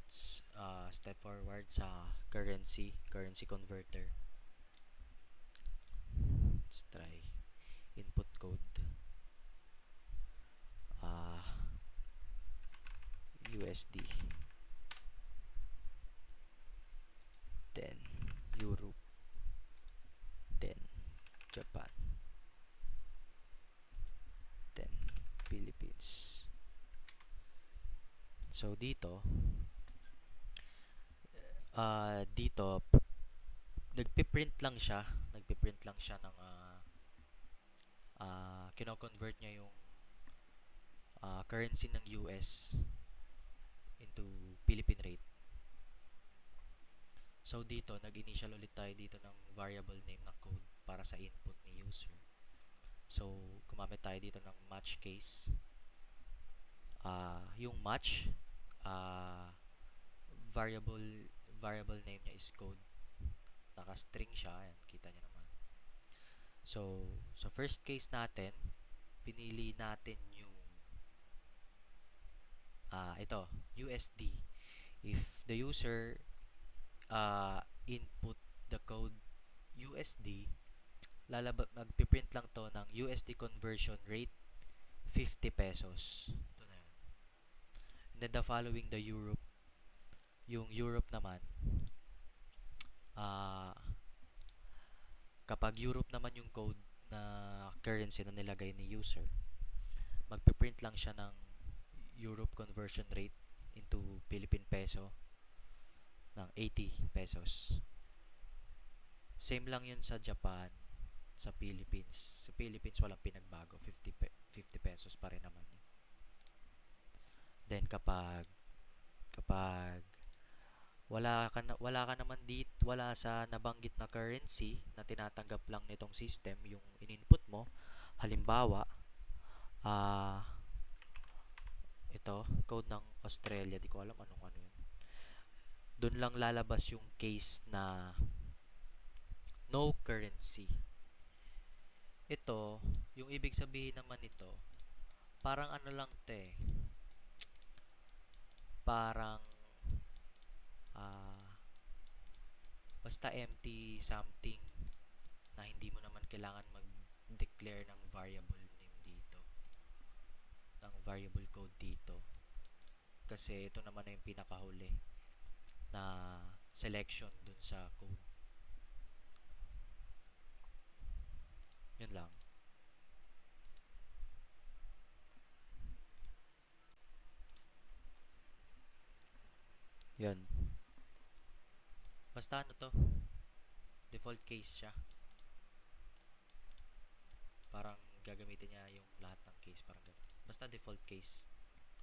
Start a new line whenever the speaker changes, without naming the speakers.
let's step forward sa currency converter. Let's try input code USD, then Europe, then Japan, then Philippines. So dito nagpiprint lang siya ng kino-convert niya yung currency ng US into Philippine rate. So dito, nag-initial ulit tayo dito ng variable name na code para sa input ni user. So, gumamit tayo dito ng match case. Yung match, variable name niya is code. Naka-string siya, ayan, kita niyo naman. So, sa first case natin, pinili natin yung ito, USD. If the user input the code USD, magpiprint lang to ng USD conversion rate 50 pesos. Ito na yun. And then the following, the Europe. Yung Europe naman, kapag Europe naman yung code na currency na nilagay ni user, magpiprint lang siya ng Europe conversion rate into Philippine peso ng 80 pesos. Same lang yun sa Japan, sa Philippines. Sa Philippines walang pinagbago, 50 pesos pa rin naman yun. Then kapag wala ka naman wala sa nabanggit na currency na tinatanggap lang nitong system yung in-input mo, halimbawa ito, code ng Australia, di ko alam ano yun. Doon lang lalabas yung case na no currency. Ito, yung ibig sabihin naman nito, parang ano lang te, parang basta empty something na hindi mo naman kailangan mag-declare ng variable name dito, ng variable code dito, kasi ito naman na yung pinakahuli na selection dun sa code. Yun lang. Yun. Basta ano to, default case siya. Parang gagamitin niya yung lahat ng case, parang gano'n. Basta default case.